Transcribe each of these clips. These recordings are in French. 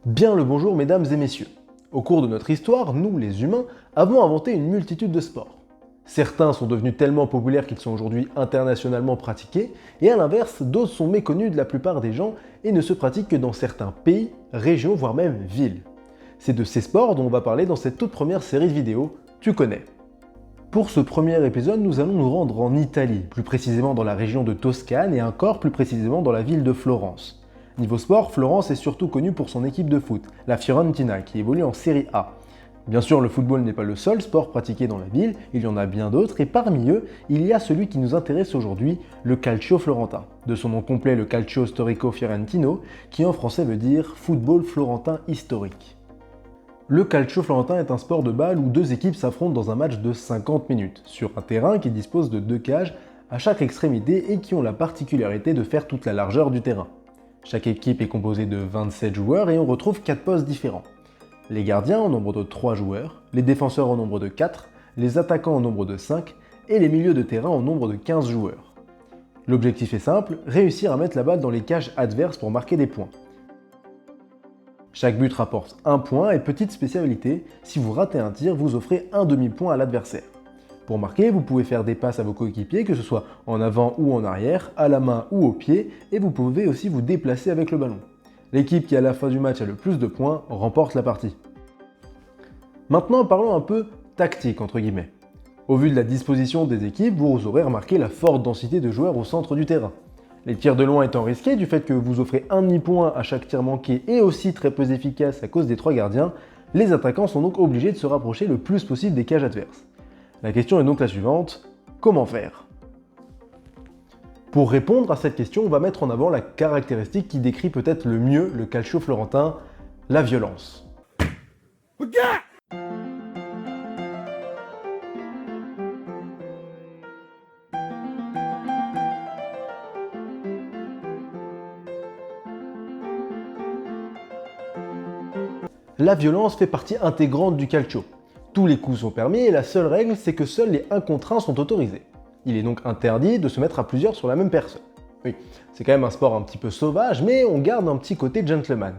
Bien le bonjour mesdames et messieurs. Au cours de notre histoire, nous les humains avons inventé une multitude de sports. Certains sont devenus tellement populaires qu'ils sont aujourd'hui internationalement pratiqués, et à l'inverse, d'autres sont méconnus de la plupart des gens et ne se pratiquent que dans certains pays, régions, voire même villes. C'est de ces sports dont on va parler dans cette toute première série de vidéos, tu connais. Pour ce premier épisode, nous allons nous rendre en Italie, plus précisément dans la région de Toscane et encore plus précisément dans la ville de Florence. Niveau sport, Florence est surtout connue pour son équipe de foot, la Fiorentina, qui évolue en Serie A. Bien sûr, le football n'est pas le seul sport pratiqué dans la ville, il y en a bien d'autres, et parmi eux, il y a celui qui nous intéresse aujourd'hui, le calcio florentin. De son nom complet, le calcio storico fiorentino, qui en français veut dire football florentin historique. Le calcio florentin est un sport de balle où deux équipes s'affrontent dans un match de 50 minutes, sur un terrain qui dispose de deux cages à chaque extrémité et qui ont la particularité de faire toute la largeur du terrain. Chaque équipe est composée de 27 joueurs et on retrouve 4 postes différents. Les gardiens au nombre de 3 joueurs, les défenseurs au nombre de 4, les attaquants au nombre de 5 et les milieux de terrain au nombre de 15 joueurs. L'objectif est simple, réussir à mettre la balle dans les cages adverses pour marquer des points. Chaque but rapporte 1 point et petite spécialité, si vous ratez un tir, vous offrez un demi-point à l'adversaire. Pour marquer, vous pouvez faire des passes à vos coéquipiers, que ce soit en avant ou en arrière, à la main ou au pied, et vous pouvez aussi vous déplacer avec le ballon. L'équipe qui à la fin du match a le plus de points remporte la partie. Maintenant parlons un peu tactique entre guillemets. Au vu de la disposition des équipes, vous aurez remarqué la forte densité de joueurs au centre du terrain. Les tirs de loin étant risqués du fait que vous offrez un demi-point à chaque tir manqué et aussi très peu efficace à cause des 3 gardiens, les attaquants sont donc obligés de se rapprocher le plus possible des cages adverses. La question est donc la suivante, comment faire? Pour répondre à cette question, on va mettre en avant la caractéristique qui décrit peut-être le mieux le calcio florentin, la violence. La violence fait partie intégrante du calcio. Tous les coups sont permis et la seule règle, c'est que seuls les 1 contre 1 sont autorisés. Il est donc interdit de se mettre à plusieurs sur la même personne. Oui, c'est quand même un sport un petit peu sauvage, mais on garde un petit côté gentleman.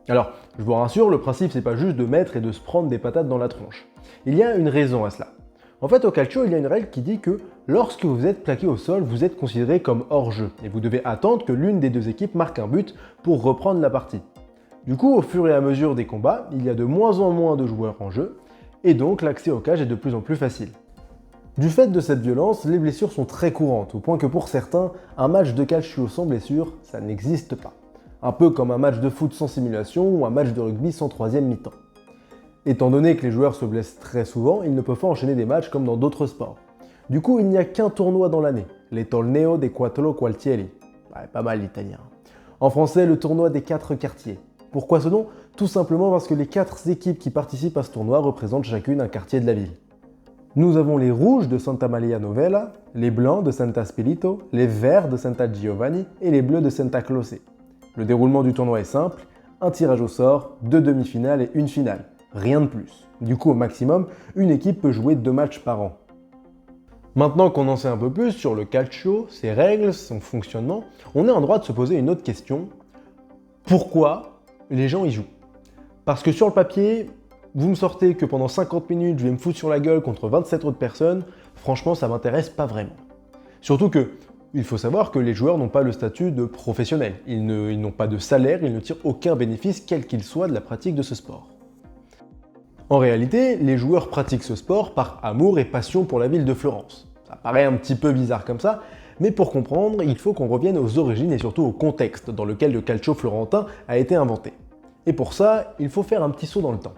Alors, je vous rassure, le principe c'est pas juste de mettre et de se prendre des patates dans la tronche. Il y a une raison à cela. En fait, au calcio, il y a une règle qui dit que lorsque vous êtes plaqué au sol, vous êtes considéré comme hors-jeu, et vous devez attendre que l'une des deux équipes marque un but pour reprendre la partie. Du coup, au fur et à mesure des combats, il y a de moins en moins de joueurs en jeu, et donc l'accès aux cages est de plus en plus facile. Du fait de cette violence, les blessures sont très courantes, au point que pour certains, un match de calcio sans blessure, ça n'existe pas. Un peu comme un match de foot sans simulation ou un match de rugby sans troisième mi-temps. Étant donné que les joueurs se blessent très souvent, ils ne peuvent pas enchaîner des matchs comme dans d'autres sports. Du coup, il n'y a qu'un tournoi dans l'année, les Torneo dei Quattro Quartieri. Ouais, pas mal l'italien. En français, le tournoi des 4 quartiers. Pourquoi ce nom? Tout simplement parce que les 4 équipes qui participent à ce tournoi représentent chacune un quartier de la ville. Nous avons les rouges de Santa Maria Novella, les blancs de Santa Spirito, les verts de Santa Giovanni et les bleus de Santa Croce. Le déroulement du tournoi est simple, un tirage au sort, 2 demi-finales et une finale. Rien de plus. Du coup, au maximum, une équipe peut jouer 2 matchs par an. Maintenant qu'on en sait un peu plus sur le calcio, ses règles, son fonctionnement, on est en droit de se poser une autre question. Pourquoi les gens y jouent? Parce que sur le papier, vous me sortez que pendant 50 minutes, je vais me foutre sur la gueule contre 27 autres personnes, franchement, ça m'intéresse pas vraiment. Surtout que, il faut savoir que les joueurs n'ont pas le statut de professionnels. Ils n'ont pas de salaire, ils ne tirent aucun bénéfice, quel qu'il soit, de la pratique de ce sport. En réalité, les joueurs pratiquent ce sport par amour et passion pour la ville de Florence. Ça paraît un petit peu bizarre comme ça, mais pour comprendre, il faut qu'on revienne aux origines et surtout au contexte dans lequel le calcio florentin a été inventé. Et pour ça, il faut faire un petit saut dans le temps.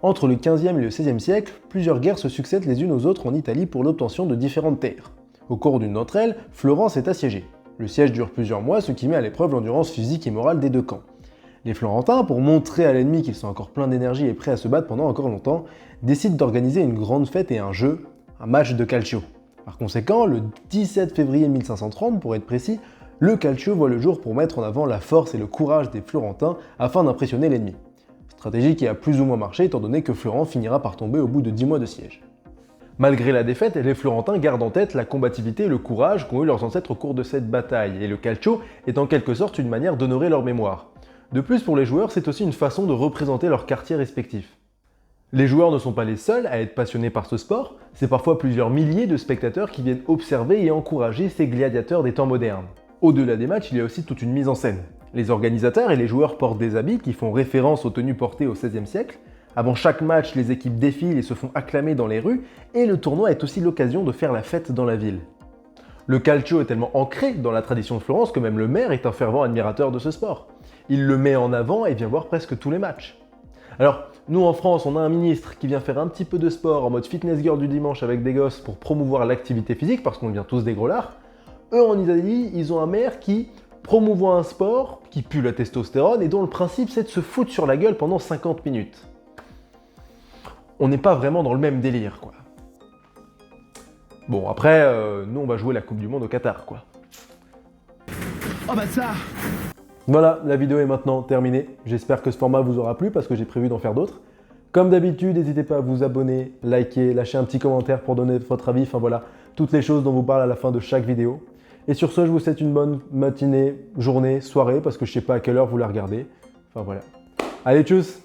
Entre le XVe et le XVIe siècle, plusieurs guerres se succèdent les unes aux autres en Italie pour l'obtention de différentes terres. Au cours d'une d'entre elles, Florence est assiégée. Le siège dure plusieurs mois, ce qui met à l'épreuve l'endurance physique et morale des deux camps. Les Florentins, pour montrer à l'ennemi qu'ils sont encore pleins d'énergie et prêts à se battre pendant encore longtemps, décident d'organiser une grande fête et un jeu, un match de calcio. Par conséquent, le 17 février 1530, pour être précis, le calcio voit le jour pour mettre en avant la force et le courage des Florentins afin d'impressionner l'ennemi. Stratégie qui a plus ou moins marché étant donné que Florent finira par tomber au bout de 10 mois de siège. Malgré la défaite, les Florentins gardent en tête la combativité et le courage qu'ont eu leurs ancêtres au cours de cette bataille, et le calcio est en quelque sorte une manière d'honorer leur mémoire. De plus, pour les joueurs, c'est aussi une façon de représenter leur quartier respectif. Les joueurs ne sont pas les seuls à être passionnés par ce sport, c'est parfois plusieurs milliers de spectateurs qui viennent observer et encourager ces gladiateurs des temps modernes. Au-delà des matchs, il y a aussi toute une mise en scène. Les organisateurs et les joueurs portent des habits qui font référence aux tenues portées au XVIe siècle. Avant chaque match, les équipes défilent et se font acclamer dans les rues, et le tournoi est aussi l'occasion de faire la fête dans la ville. Le calcio est tellement ancré dans la tradition de Florence que même le maire est un fervent admirateur de ce sport. Il le met en avant et vient voir presque tous les matchs. Alors, nous en France, on a un ministre qui vient faire un petit peu de sport en mode fitness girl du dimanche avec des gosses pour promouvoir l'activité physique parce qu'on devient tous des gros lards. Eux en Italie, ils ont un maire qui promouvoit un sport qui pue la testostérone et dont le principe c'est de se foutre sur la gueule pendant 50 minutes. On n'est pas vraiment dans le même délire, quoi. Bon, après, nous on va jouer la Coupe du Monde au Qatar, quoi. Oh bah ça! Voilà, la vidéo est maintenant terminée. J'espère que ce format vous aura plu parce que j'ai prévu d'en faire d'autres. Comme d'habitude, n'hésitez pas à vous abonner, liker, lâcher un petit commentaire pour donner votre avis. Enfin voilà, toutes les choses dont vous parle à la fin de chaque vidéo. Et sur ce, je vous souhaite une bonne matinée, journée, soirée, parce que je sais pas à quelle heure vous la regardez. Enfin voilà. Allez, tchuss!